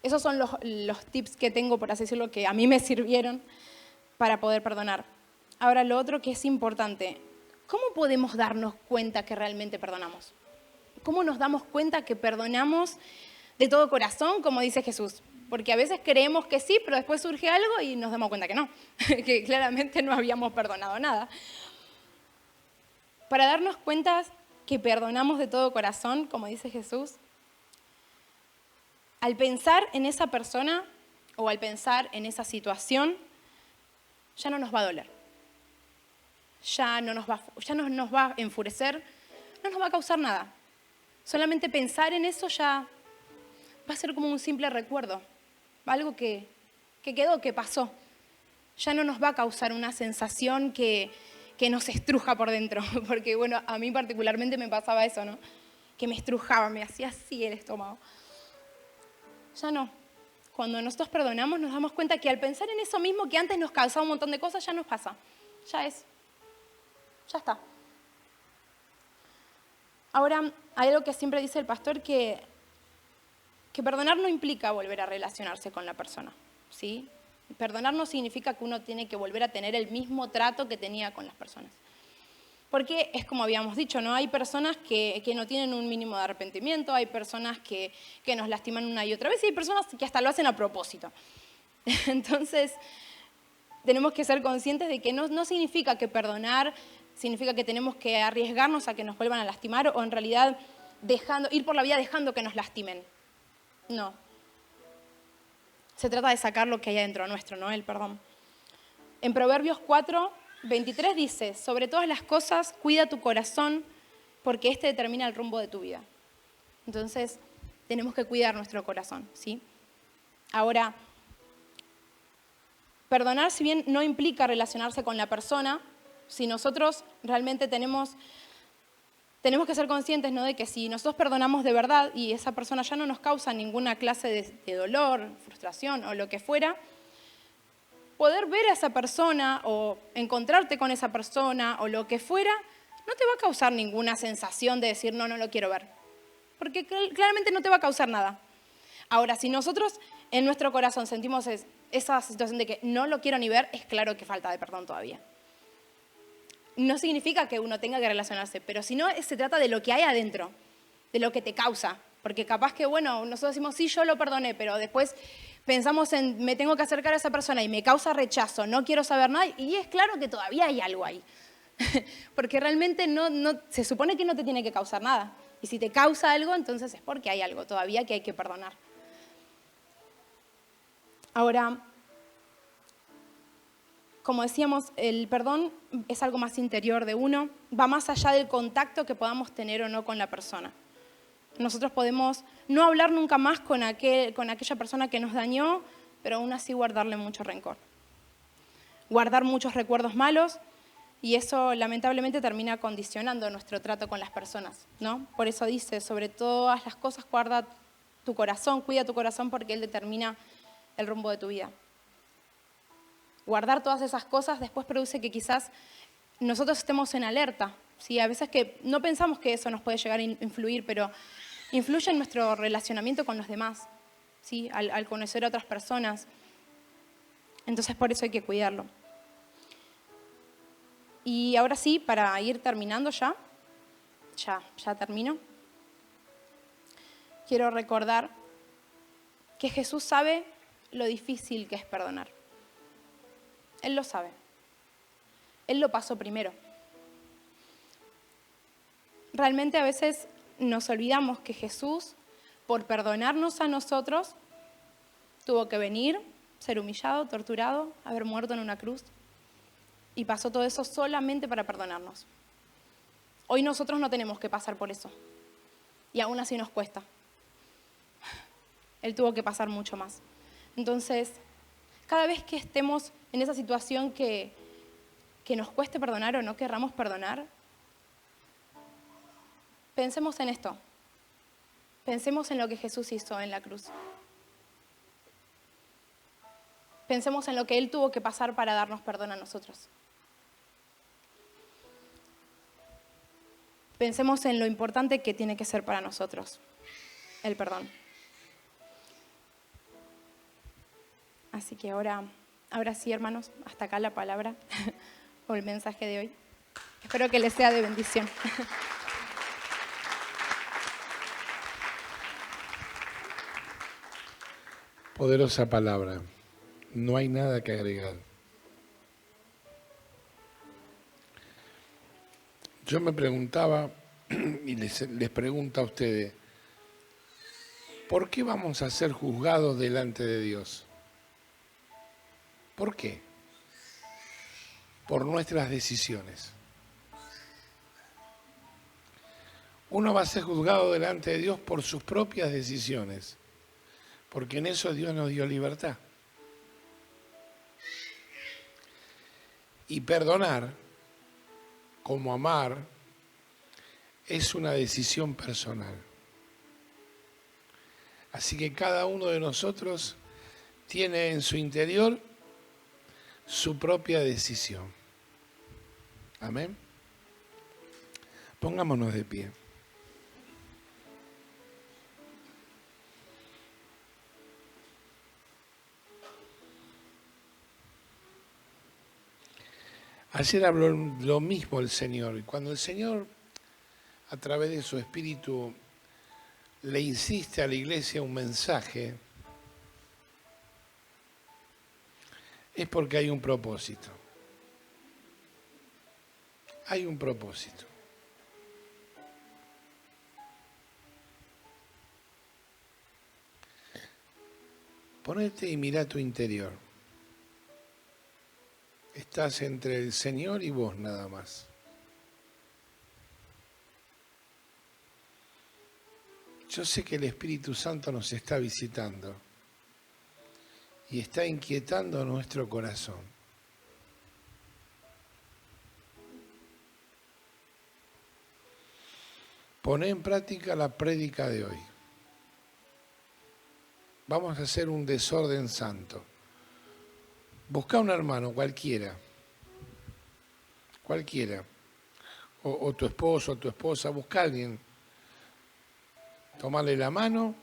Esos son los tips que tengo, por así decirlo, que a mí me sirvieron para poder perdonar. Ahora, lo otro que es importante, ¿cómo podemos darnos cuenta que realmente perdonamos? ¿Cómo nos damos cuenta que perdonamos de todo corazón, como dice Jesús? Porque a veces creemos que sí, pero después surge algo y nos damos cuenta que no, que claramente no habíamos perdonado nada. Para darnos cuenta que perdonamos de todo corazón, como dice Jesús, al pensar en esa persona o al pensar en esa situación, ya no nos va a doler. Ya no nos va a enfurecer, no nos va a causar nada. Solamente pensar en eso ya va a ser como un simple recuerdo, algo que quedó, que pasó. Ya no nos va a causar una sensación que nos estruja por dentro, porque bueno, a mí particularmente me pasaba eso, ¿no? Que me estrujaba, me hacía así el estómago. Ya no. Cuando nosotros perdonamos nos damos cuenta que al pensar en eso mismo que antes nos causaba un montón de cosas, ya nos pasa. Ya está. Ahora, hay algo que siempre dice el pastor, que perdonar no implica volver a relacionarse con la persona, ¿sí? Perdonar no significa que uno tiene que volver a tener el mismo trato que tenía con las personas. Porque es como habíamos dicho, ¿no? Hay personas que no tienen un mínimo de arrepentimiento, hay personas que nos lastiman una y otra vez, y hay personas que hasta lo hacen a propósito. Entonces, tenemos que ser conscientes de que no significa que perdonar significa que tenemos que arriesgarnos a que nos vuelvan a lastimar o en realidad ir por la vida dejando que nos lastimen. No. Se trata de sacar lo que hay adentro nuestro, ¿no? El perdón. En Proverbios 4:23 dice, sobre todas las cosas, cuida tu corazón, porque este determina el rumbo de tu vida. Entonces, tenemos que cuidar nuestro corazón, ¿sí? Ahora, perdonar, si bien no implica relacionarse con la persona, si nosotros realmente tenemos que ser conscientes, ¿no?, de que si nosotros perdonamos de verdad y esa persona ya no nos causa ninguna clase de dolor, frustración o lo que fuera, poder ver a esa persona o encontrarte con esa persona o lo que fuera, no te va a causar ninguna sensación de decir no lo quiero ver. Porque claramente no te va a causar nada. Ahora, si nosotros en nuestro corazón sentimos esa situación de que no lo quiero ni ver, es claro que falta de perdón todavía. No significa que uno tenga que relacionarse, pero si no, se trata de lo que hay adentro, de lo que te causa. Porque capaz que, bueno, nosotros decimos, sí, yo lo perdoné, pero después pensamos en, me tengo que acercar a esa persona y me causa rechazo, no quiero saber nada, y es claro que todavía hay algo ahí. Porque realmente se supone que no te tiene que causar nada. Y si te causa algo, entonces es porque hay algo todavía que hay que perdonar. Ahora, como decíamos, el perdón es algo más interior de uno, va más allá del contacto que podamos tener o no con la persona. Nosotros podemos no hablar nunca más con aquella persona que nos dañó, pero aún así guardarle mucho rencor. Guardar muchos recuerdos malos, y eso lamentablemente termina condicionando nuestro trato con las personas, ¿no? Por eso dice, sobre todas las cosas guarda tu corazón, cuida tu corazón porque él determina el rumbo de tu vida. Guardar todas esas cosas después produce que quizás nosotros estemos en alerta, ¿sí? A veces que no pensamos que eso nos puede llegar a influir, pero influye en nuestro relacionamiento con los demás, ¿sí? Al conocer a otras personas. Entonces por eso hay que cuidarlo. Y ahora sí, para ir terminando ya termino, quiero recordar que Jesús sabe lo difícil que es perdonar. Él lo sabe. Él lo pasó primero. Realmente a veces nos olvidamos que Jesús, por perdonarnos a nosotros, tuvo que venir, ser humillado, torturado, haber muerto en una cruz, y pasó todo eso solamente para perdonarnos. Hoy nosotros no tenemos que pasar por eso, y aún así nos cuesta. Él tuvo que pasar mucho más. Entonces, cada vez que estemos en esa situación que nos cueste perdonar o no querramos perdonar, Pensemos en esto. Pensemos en lo que Jesús hizo en la cruz. Pensemos en lo que Él tuvo que pasar para darnos perdón a nosotros. Pensemos en lo importante que tiene que ser para nosotros el perdón. Así que ahora sí, hermanos, hasta acá la palabra o el mensaje de hoy. Espero que les sea de bendición. Poderosa palabra. No hay nada que agregar. Yo me preguntaba, y les pregunto a ustedes, ¿por qué vamos a ser juzgados delante de Dios? ¿Por qué? Por nuestras decisiones. Uno va a ser juzgado delante de Dios por sus propias decisiones, porque en eso Dios nos dio libertad. Y perdonar, como amar, es una decisión personal. Así que cada uno de nosotros tiene en su interior su propia decisión. Amén. Pongámonos de pie. Ayer habló lo mismo el Señor, y cuando el Señor, a través de su Espíritu, le insiste a la iglesia un mensaje, es porque hay un propósito. Hay un propósito. Ponete y mira tu interior. Estás entre el Señor y vos nada más. Yo sé que el Espíritu Santo nos está visitando y está inquietando nuestro corazón. Poné en práctica la prédica de hoy. Vamos a hacer un desorden santo. Busca un hermano, cualquiera, o tu esposo, o tu esposa, busca a alguien, tomale la mano,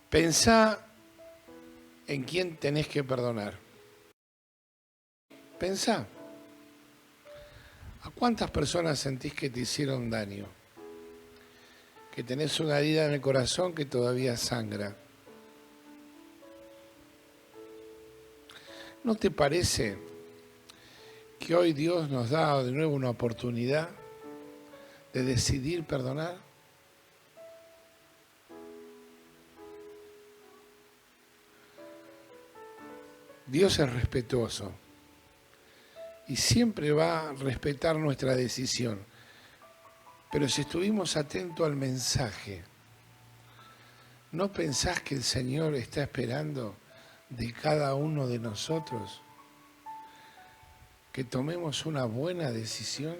pensá en quién tenés que perdonar. Pensá, ¿a cuántas personas sentís que te hicieron daño? Que tenés una herida en el corazón que todavía sangra. ¿No te parece que hoy Dios nos da de nuevo una oportunidad de decidir perdonar? Dios es respetuoso y siempre va a respetar nuestra decisión. Pero si estuvimos atentos al mensaje, ¿no pensás que el Señor está esperando de cada uno de nosotros que tomemos una buena decisión?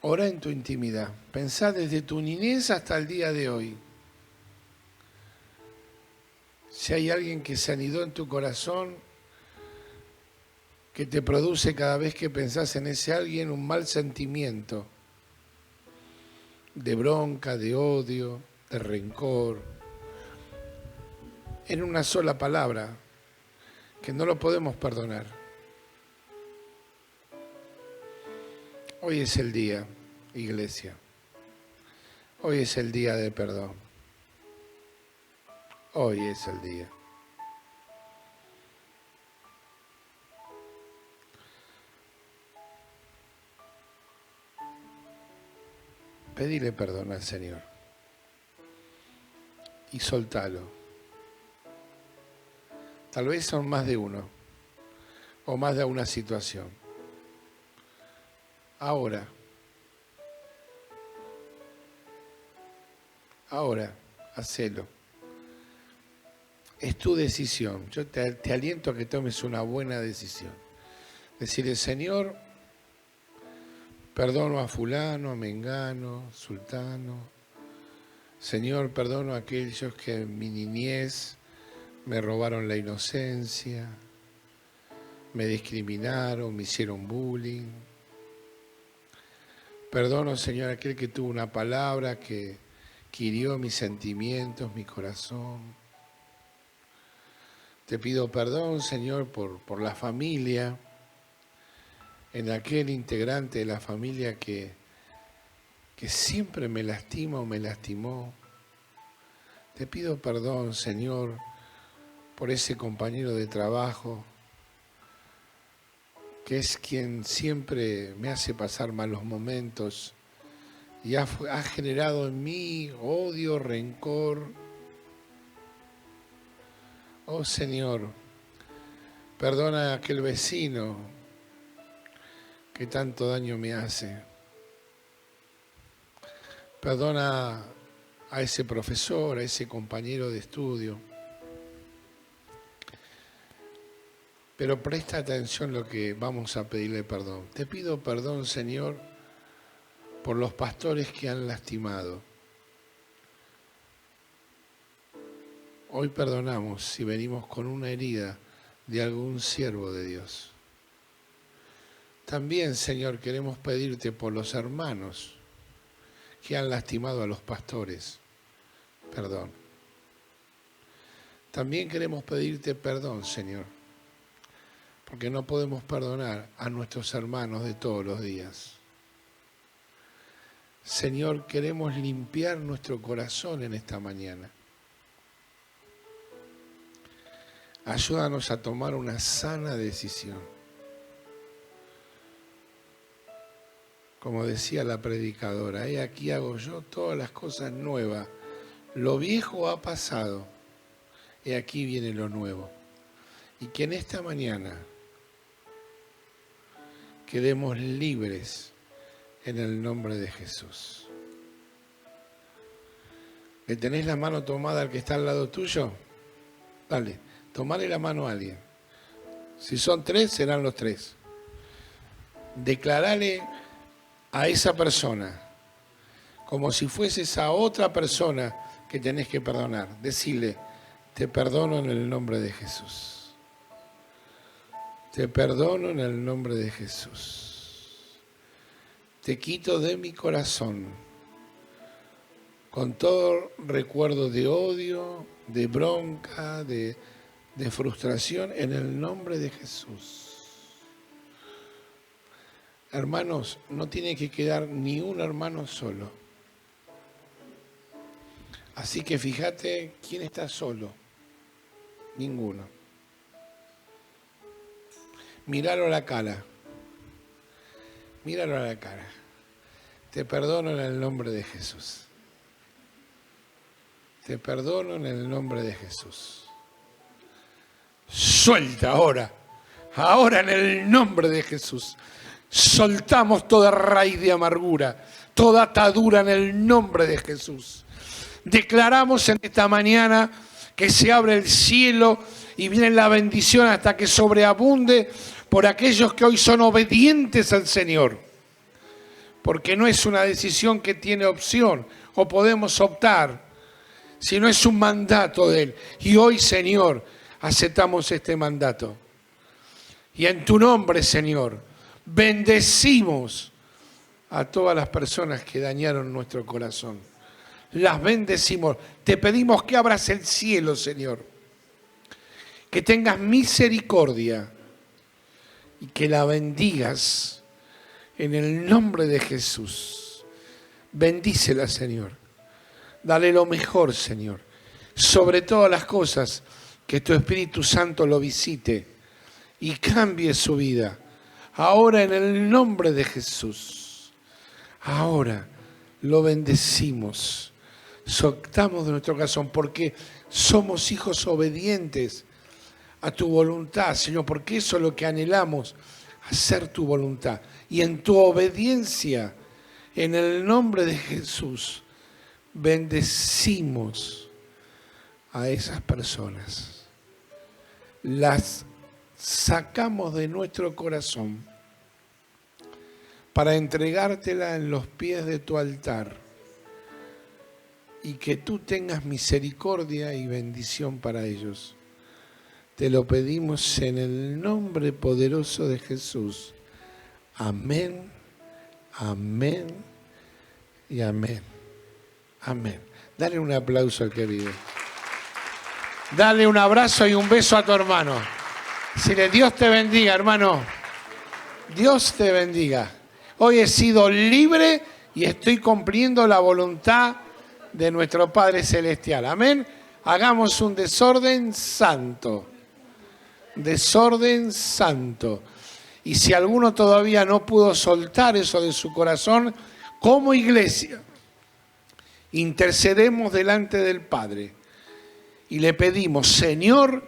Ora en tu intimidad, pensá desde tu niñez hasta el día de hoy. Si hay alguien que se anidó en tu corazón, que te produce cada vez que pensás en ese alguien un mal sentimiento, de bronca, de odio, de rencor, en una sola palabra, que no lo podemos perdonar. Hoy es el día, iglesia. Hoy es el día de perdón. Hoy es el día. Pedile perdón al Señor y soltalo. Tal vez son más de uno o más de una situación. Ahora, hacelo. es tu decisión. Yo te aliento a que tomes una buena decisión. Decirle, Señor, perdono a fulano, a mengano, sultano. Señor, perdono a aquellos que en mi niñez me robaron la inocencia, me discriminaron, me hicieron bullying. Perdono, Señor, a aquel que tuvo una palabra que hirió mis sentimientos, mi corazón. Te pido perdón, Señor, por la familia, en aquel integrante de la familia que siempre me lastima o me lastimó. Te pido perdón, Señor, por ese compañero de trabajo que es quien siempre me hace pasar malos momentos y ha generado en mí odio, rencor. Oh Señor, perdona a aquel vecino que tanto daño me hace. Perdona a ese profesor, a ese compañero de estudio. Pero presta atención a lo que vamos a pedirle perdón. Te pido perdón, Señor, por los pastores que han lastimado. Hoy perdonamos si venimos con una herida de algún siervo de Dios. También, Señor, queremos pedirte por los hermanos que han lastimado a los pastores. Perdón. También queremos pedirte perdón, Señor, porque no podemos perdonar a nuestros hermanos de todos los días. Señor, queremos limpiar nuestro corazón en esta mañana. Ayúdanos a tomar una sana decisión. Como decía la predicadora, aquí hago yo todas las cosas nuevas. Lo viejo ha pasado, aquí viene lo nuevo. Y que en esta mañana quedemos libres en el nombre de Jesús. ¿Le tenés la mano tomada al que está al lado tuyo? Dale, tomale la mano a alguien. Si son 3, serán los 3. Declarale a esa persona como si fuese esa otra persona que tenés que perdonar. Decile, te perdono en el nombre de Jesús. Te perdono en el nombre de Jesús. Te quito de mi corazón con todo recuerdo de odio, de bronca, de frustración, en el nombre de Jesús. Hermanos, no tiene que quedar ni un hermano solo. Así que fíjate quién está solo. Ninguno. Míralo a la cara. Míralo a la cara. Te perdono en el nombre de Jesús. Te perdono en el nombre de Jesús. Suelta ahora. Ahora en el nombre de Jesús. Soltamos toda raíz de amargura, toda atadura en el nombre de Jesús. Declaramos en esta mañana que se abre el cielo y viene la bendición hasta que sobreabunde por aquellos que hoy son obedientes al Señor. Porque no es una decisión que tiene opción o podemos optar, sino es un mandato de Él. Y hoy, Señor, aceptamos este mandato. Y en tu nombre, Señor, bendecimos a todas las personas que dañaron nuestro corazón. Las bendecimos. Te pedimos que abras el cielo, Señor. Que tengas misericordia y que la bendigas en el nombre de Jesús. Bendícela, Señor. Dale lo mejor, Señor. Sobre todas las cosas, que tu Espíritu Santo lo visite y cambie su vida. Ahora en el nombre de Jesús. Ahora lo bendecimos. Soltamos de nuestro corazón porque somos hijos obedientes a tu voluntad, Señor, porque eso es lo que anhelamos, hacer tu voluntad. Y en tu obediencia, en el nombre de Jesús, bendecimos a esas personas. Las sacamos de nuestro corazón para entregártela en los pies de tu altar y que tú tengas misericordia y bendición para ellos. Te lo pedimos en el nombre poderoso de Jesús. Amén, amén y amén. Amén. Dale un aplauso al que vive. Dale un abrazo y un beso a tu hermano. Dile, Dios te bendiga, hermano. Dios te bendiga. Hoy he sido libre y estoy cumpliendo la voluntad de nuestro Padre Celestial. Amén. Hagamos un desorden santo. Desorden santo. Y si alguno todavía no pudo soltar eso de su corazón, como iglesia, intercedemos delante del Padre y le pedimos, Señor,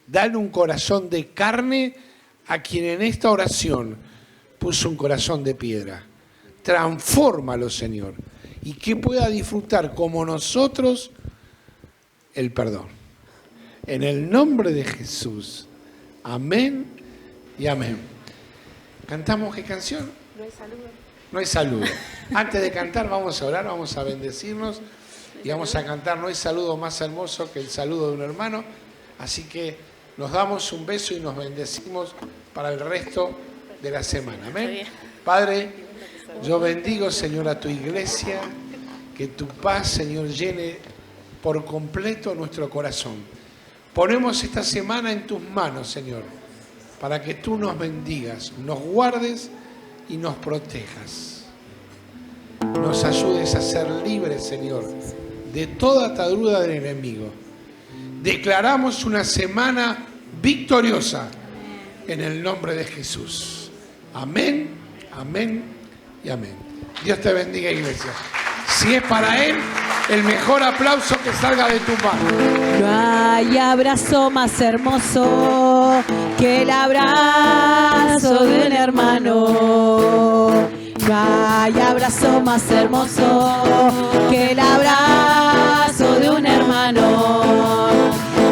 dale un corazón de carne a quien en esta oración puso un corazón de piedra. Transfórmalo, Señor, y que pueda disfrutar como nosotros el perdón. En el nombre de Jesús. Amén y amén. ¿Cantamos qué canción? No hay saludo. No hay saludo. Antes de cantar vamos a orar, vamos a bendecirnos y vamos a cantar No hay saludo más hermoso que el saludo de un hermano. Así que nos damos un beso y nos bendecimos para el resto de la semana. Amén. Padre, yo bendigo, Señor, a tu iglesia, que tu paz, Señor, llene por completo nuestro corazón. Ponemos esta semana en tus manos, Señor, para que tú nos bendigas, nos guardes y nos protejas. Nos ayudes a ser libres, Señor, de toda atadura del enemigo. Declaramos una semana victoriosa en el nombre de Jesús. Amén, amén y amén. Dios te bendiga, iglesia. Si es para Él, el mejor aplauso que salga de tu mano. No hay abrazo más hermoso que el abrazo de un hermano. No hay abrazo más hermoso que el abrazo de un hermano.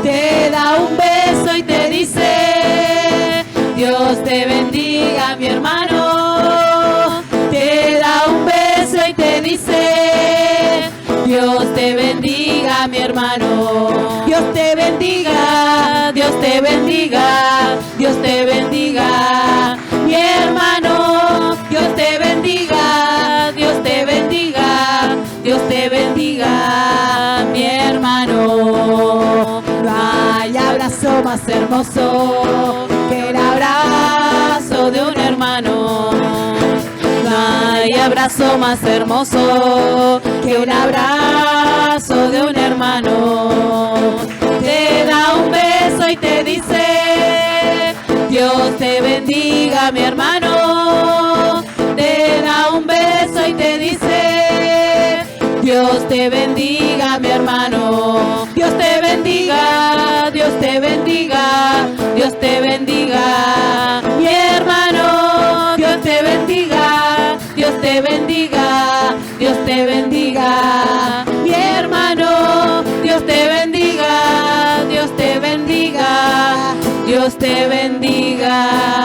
Te da un beso y te dice, Dios te bendiga, mi hermano. Te da un beso y te dice, Dios te bendiga, mi hermano. Dios te bendiga, Dios te bendiga, Dios te bendiga, mi hermano. Dios te bendiga, Dios te bendiga, Dios te bendiga, mi hermano. No hay abrazo más hermoso que el abrazo de un hermano. No hay abrazo más hermoso que un abrazo de un hermano. Te da un beso y te dice, Dios te bendiga, mi hermano. Te da un beso y te dice, Dios te bendiga, mi hermano. Dios te bendiga, Dios te bendiga, Dios te bendiga, mi hermano. Dios te bendiga, Dios te bendiga, Dios te bendiga, mi hermano. Dios te bendiga, Dios te bendiga, Dios te bendiga.